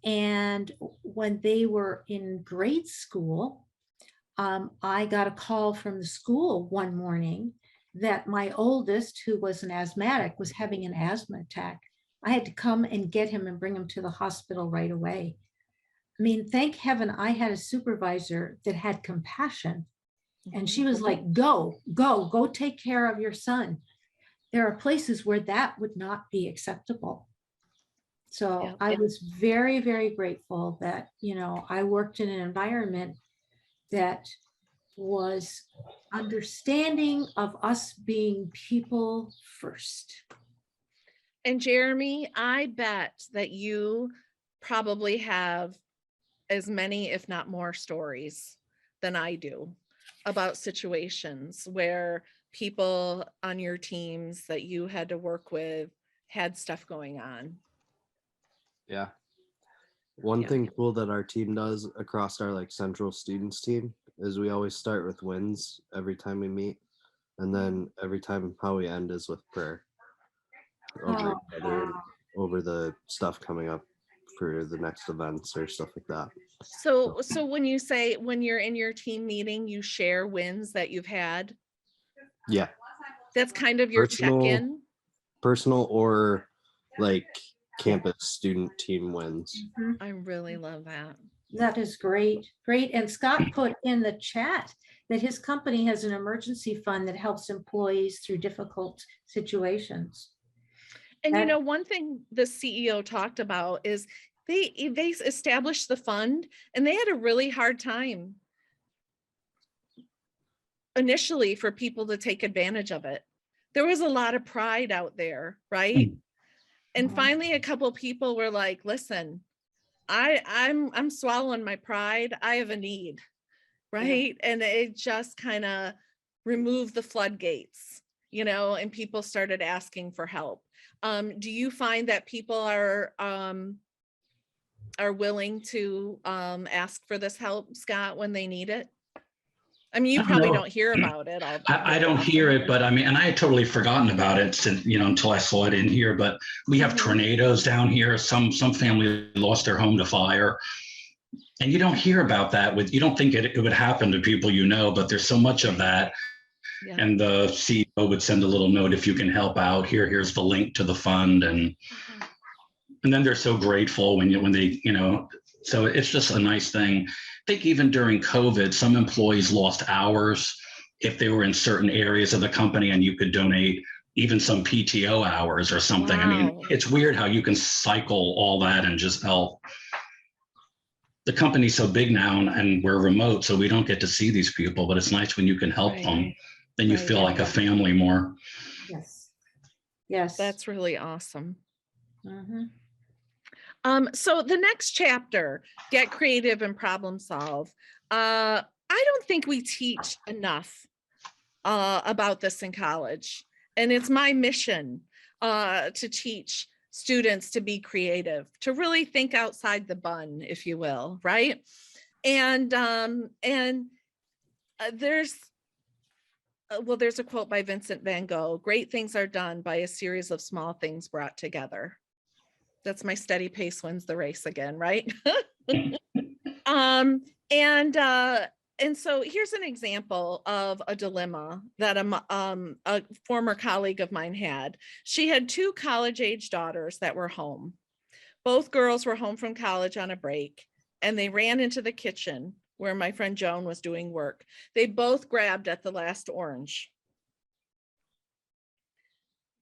C: and when they were in grade school, I got a call from the school one morning that my oldest, who was an asthmatic, was having an asthma attack. I had to come and get him and bring him to the hospital right away. I mean, thank heaven I had a supervisor that had compassion. And she was like, go take care of your son. There are places where that would not be acceptable. So
A: Yeah.
C: I was very, very grateful that, I worked in an environment that was understanding of us being people first.
A: And Jeremy, I bet that you probably have as many, if not more, stories than I do about situations where people on your teams that you had to work with had stuff going on.
G: Yeah. One
A: Yeah.
G: thing cool that our team does across our central students team is we always start with wins every time we meet, and then every time how we end is with prayer over each other and over the stuff coming up for the next events or stuff like that.
A: So when you say, when you're in your team meeting, you share wins that you've had,
G: Yeah.
A: that's kind of your check-in.
G: Personal or campus student team wins.
A: I really love that.
C: That is great. And Scott put in the chat that his company has an emergency fund that helps employees through difficult situations.
A: And one thing the CEO talked about is they established the fund, and they had a really hard time initially for people to take advantage of it. There was a lot of pride out there, right? And finally, a couple people were like, listen, I'm swallowing my pride. I have a need, right? And it just kind of removed the floodgates, and people started asking for help. Do you find that people are willing to ask for this help, Scott, when they need it? I mean, you probably don't hear about it.
D: I don't hear it, but I mean, and I had totally forgotten about it since, until I saw it in here, but we have tornadoes down here. Some family lost their home to fire, and you don't hear about that you don't think it would happen to people, but there's so much of that. Yeah. And the CEO would send a little note, if you can help out, here's the link to the fund. And then they're so grateful when they, so it's just a nice thing. I think even during COVID, some employees lost hours if they were in certain areas of the company, and you could donate even some PTO hours or something. Wow. I mean, it's weird how you can cycle all that and just help. The company's so big now, and we're remote, so we don't get to see these people, but it's nice when you can help them. Then you feel like a family more.
C: Yes.
A: That's really awesome. So the next chapter, get creative and problem solve. I don't think we teach enough about this in college. And it's my mission to teach students to be creative, to really think outside the bun, if you will, right? And there's a quote by Vincent van Gogh: "Great things are done by a series of small things brought together." That's my steady pace wins the race again, right? And so here's an example of a dilemma that a former colleague of mine had. She had 2 college-age daughters that were home. Both girls were home from college on a break, and they ran into the kitchen where my friend Joan was doing work. They both grabbed at the last orange.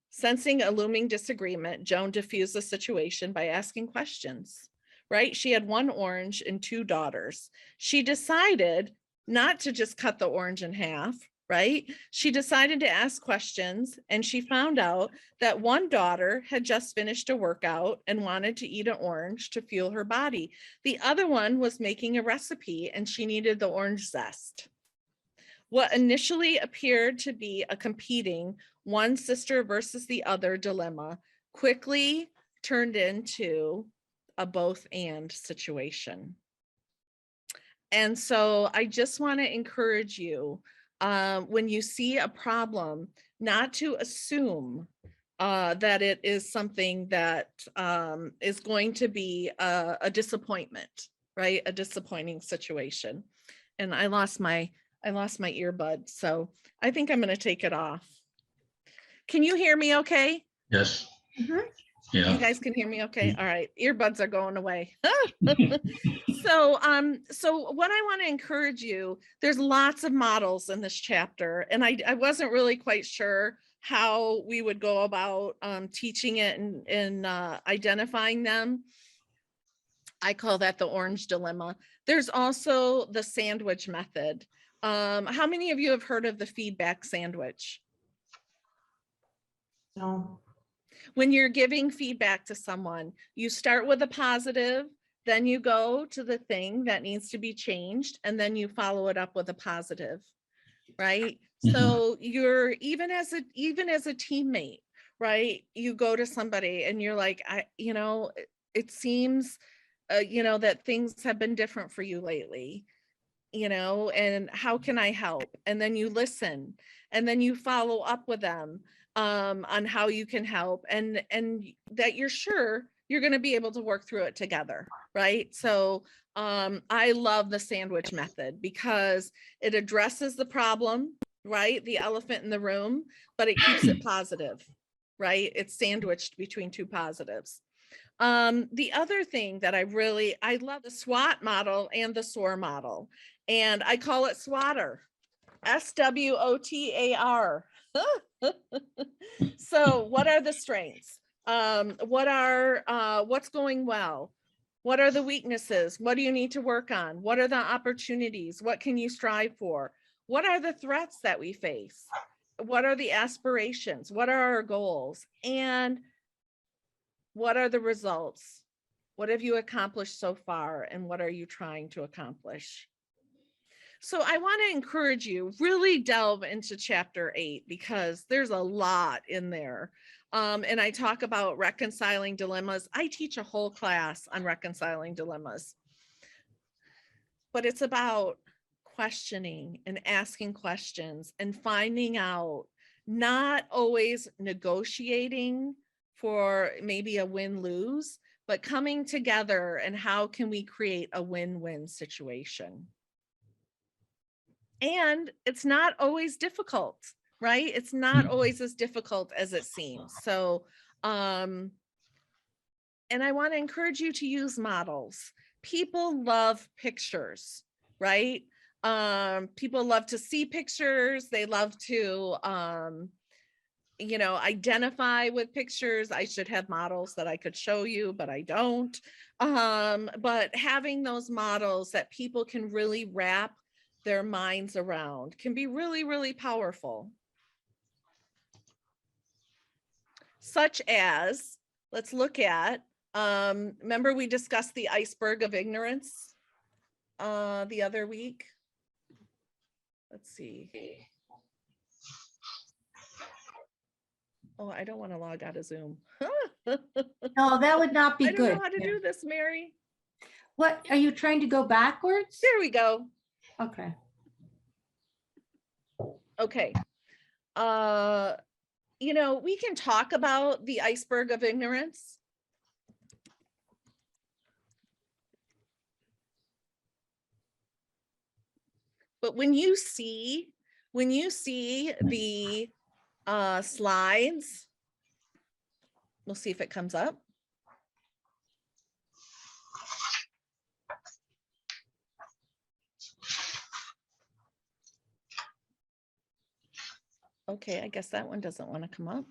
A: Sensing a looming disagreement, Joan diffused the situation by asking questions, right? She had 1 orange and 2 daughters. She decided not to just cut the orange in half, right? She decided to ask questions, and she found out that one daughter had just finished a workout and wanted to eat an orange to fuel her body. The other one was making a recipe and she needed the orange zest. What initially appeared to be a competing one sister versus the other dilemma quickly turned into a both and situation. And so I just want to encourage you, when you see a problem, not to assume that it is something that is going to be a disappointment, right? A disappointing situation. And I lost my earbud, so I think I'm going to take it off. Can you hear me okay?
D: Yes.
C: Mhm.
D: Yeah.
A: You guys can hear me okay? All right, earbuds are going away. So what I want to encourage you, there's lots of models in this chapter, and I wasn't really quite sure how we would go about teaching it and identifying them. I call that the orange dilemma. There's also the sandwich method. How many of you have heard of the feedback sandwich?
F: No.
A: When you're giving feedback to someone, you start with a positive, then you go to the thing that needs to be changed, and then you follow it up with a positive, right? So you're even as a teammate, right? You go to somebody and you're like, it seems, that things have been different for you lately, and how can I help? And then you listen, and then you follow up with them on how you can help, and that you're sure you're going to be able to work through it together, right? So I love the sandwich method because it addresses the problem, right? The elephant in the room, but it keeps it positive, right? It's sandwiched between 2 positives. The other thing that I love the SWOT model and the SOAR model, and I call it SWOTAR, SWOTAR. So what are the strengths? What's going well? What are the weaknesses? What do you need to work on? What are the opportunities? What can you strive for? What are the threats that we face? What are the aspirations? What are our goals? And what are the results? What have you accomplished so far? And what are you trying to accomplish? So I want to encourage you, really delve into chapter 8 because there's a lot in there. And I talk about reconciling dilemmas. I teach a whole class on reconciling dilemmas. But it's about questioning and asking questions and finding out, not always negotiating for maybe a win-lose, but coming together and how can we create a win-win situation. And it's not always difficult, right? It's not always as difficult as it seems. So, and I want to encourage you to use models. People love pictures, right? People love to see pictures. They love to, identify with pictures. I should have models that I could show you, but I don't. But having those models that people can really wrap their minds around can be really, really powerful. Such as, let's look at, remember we discussed the iceberg of ignorance the other week? let's see. Oh, I don't want to log out of Zoom.
C: No, that would not be
A: I don't
C: good.
A: know how to
C: Yeah.
A: do this, Mary.
C: What, are you trying to go backwards?
A: There we go.
C: Okay.
A: Okay. You know, we can talk about the iceberg of ignorance. But when you see the slides, we'll see if it comes up. Okay, I guess that one doesn't want to come up.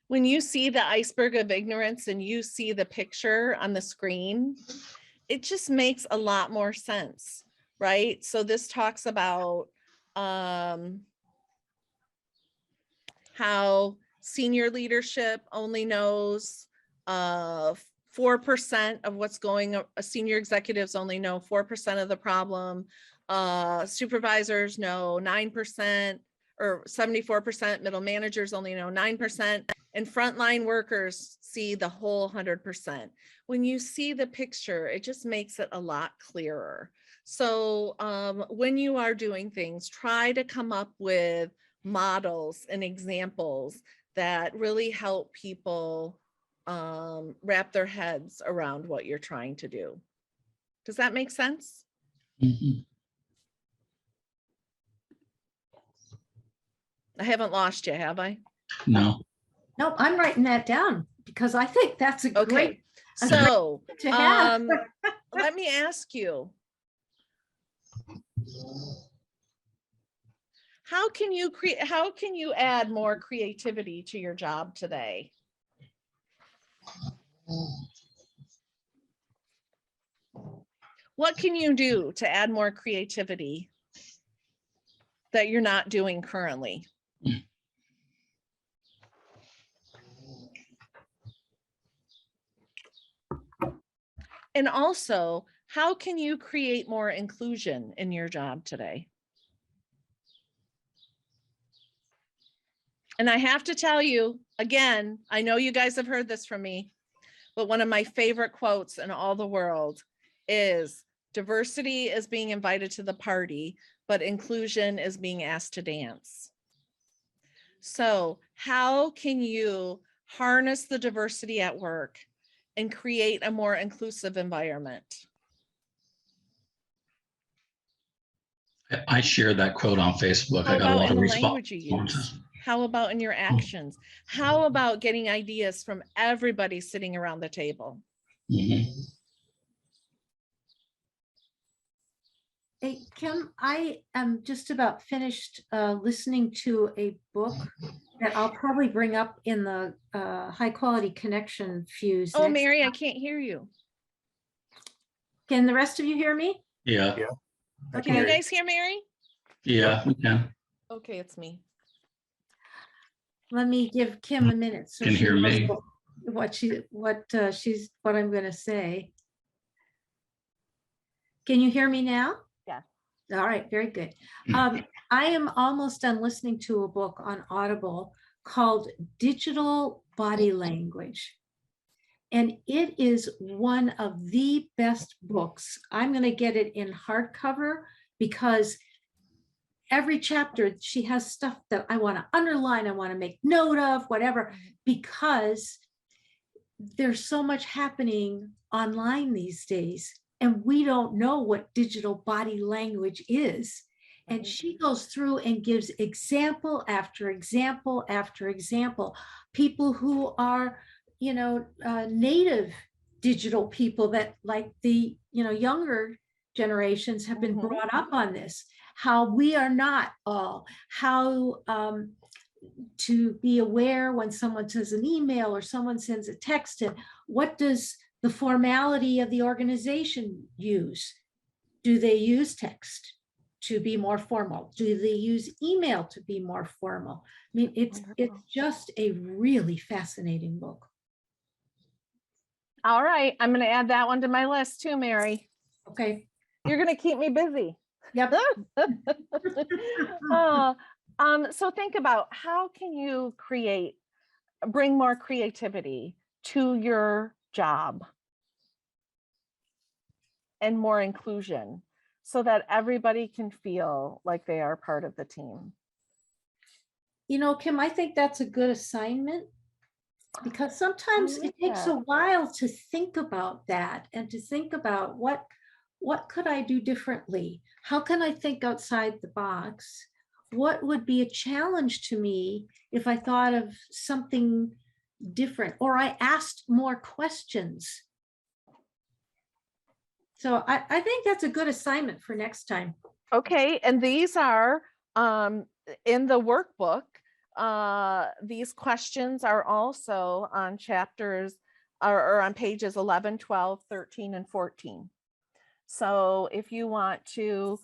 A: When you see the iceberg of ignorance and you see the picture on the screen, it just makes a lot more sense, right? So this talks about how senior leadership only knows 4% of what's going on. Senior executives only know 4% of the problem. Supervisors know 9%, or 74%. Middle managers only know 9%. And frontline workers see the whole 100%. When you see the picture, it just makes it a lot clearer. So when you are doing things, try to come up with models and examples that really help people wrap their heads around what you're trying to do. Does that make sense?
D: Mhm.
A: I haven't lost you, have I?
D: No.
C: Nope, I'm writing that down because I think that's a great
A: Okay,
C: a
A: so
C: to have.
A: let me ask you, how can you add more creativity to your job today? What can you do to add more creativity that you're not doing currently? And also, how can you create more inclusion in your job today? And I have to tell you, again, I know you guys have heard this from me, but one of my favorite quotes in all the world is, diversity is being invited to the party, but inclusion is being asked to dance. So how can you harness the diversity at work and create a more inclusive environment?
D: I shared that quote on Facebook.
A: How
D: I got a
A: about
D: lot
A: in
D: of
A: the language you
D: responses.
A: use? How about in your actions? How about getting ideas from everybody sitting around the table?
D: Mhm.
C: Hey, Kim, I am just about finished listening to a book that I'll probably bring up in the high quality connection fuse.
A: Oh,
C: next
A: Mary, I
C: time.
A: can't hear you.
C: Can the rest of you hear me?
D: Yeah.
E: Yeah. I
A: Can you
E: hear you.
A: guys hear Mary?
D: Yeah, we can.
A: Okay, it's me.
C: Let me give Kim a minute. So
D: Can
C: she
D: hear
C: knows
D: me.
C: what I'm going to say. Can you hear me now?
A: Yeah.
C: All right, very good. I am almost done listening to a book on Audible called Digital Body Language. And it is one of the best books. I'm going to get it in hardcover because every chapter she has stuff that I want to underline, I want to make note of, whatever, because there's so much happening online these days. And we don't know what digital body language is. And she goes through and gives example after example after example. People who are, native digital people that, like the, younger generations have been brought up on this, how we are not all, how to be aware when someone sends an email or someone sends a text, and what does the formality of the organization use? Do they use text to be more formal? Do they use email to be more formal? I mean, it's just a really fascinating book.
A: All right, I'm gonna add that one to my list too, Mary.
C: Okay.
A: You're gonna keep me busy.
C: Yep.
A: So think about how can you bring more creativity to your job and more inclusion so that everybody can feel like they are part of the team.
C: You know, Kim, I think that's a good assignment because sometimes
A: like
C: it takes
A: that.
C: a while to think about that and to think about what could I do differently? How can I think outside the box? What would be a challenge to me if I thought of something different or I asked more questions? So I think that's a good assignment for next time.
A: Okay, and these are in the workbook. These questions are also on chapters or on pages 11, 12, 13, and 14. So if you want to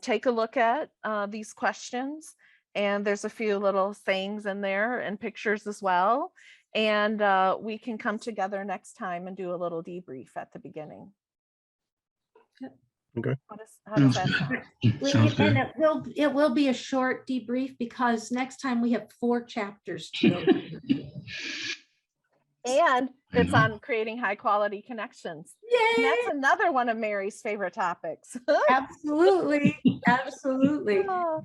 A: take a look at these questions, and there's a few little sayings in there and pictures as well. And we can come together next time and do a little debrief at the beginning.
E: Okay.
A: How does that
D: Sounds
A: sound?
D: Sounds
C: And
D: good.
C: it will be a short debrief because next time we have 4 chapters to go through.
A: And it's on creating high quality connections. And that's
C: Yay!
A: another one of Mary's favorite topics.
C: Absolutely, absolutely.
A: So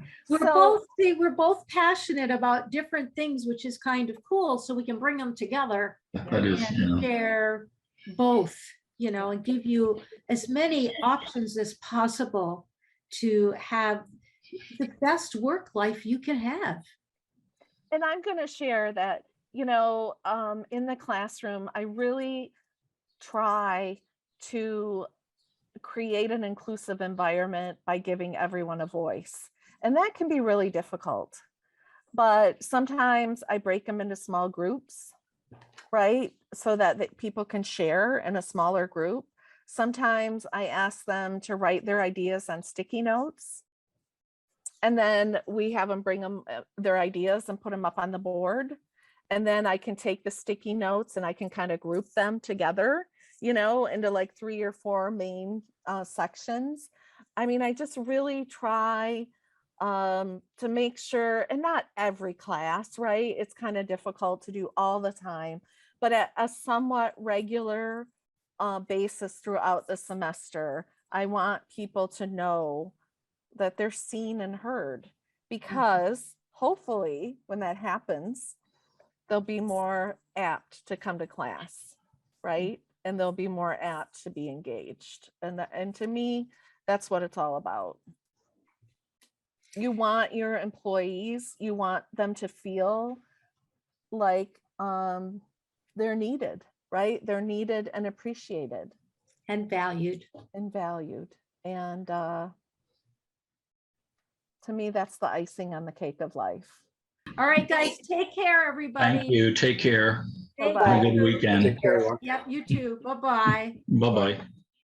C: We're both passionate about different things, which is kind of cool. So we can bring them together
D: That is,
C: and share both, you know, and give you as many options as possible to have the best work life you can have.
A: and I'm going to share that, you know, in the classroom, I really try to create an inclusive environment by giving everyone a voice. And that can be really difficult. But sometimes I break them into small groups, right? So that people can share in a smaller group. Sometimes I ask them to write their ideas on sticky notes. And then we have them bring them their ideas and put them up on the board. And then I can take the sticky notes and I can kind of group them together, you know, into like 3 or 4 main sections. I mean, I just really try to make sure, and not every class, right? It's kind of difficult to do all the time, but at a somewhat regular basis throughout the semester, I want people to know that they're seen and heard, because hopefully when that happens, they'll be more apt to come to class, right? And they'll be more apt to be engaged. And to me, that's what it's all about. You want your employees, you want them to feel like they're needed, right? They're needed and appreciated.
C: And valued.
A: And valued. And to me, that's the icing on the cake of life.
C: All right, guys, take care, everybody.
D: Thank you. Take care.
C: Thank
A: Bye-bye.
D: Have a good
C: you.
D: weekend.
E: Take care, everyone.
C: Yep, you too. Bye-bye.
D: Bye-bye.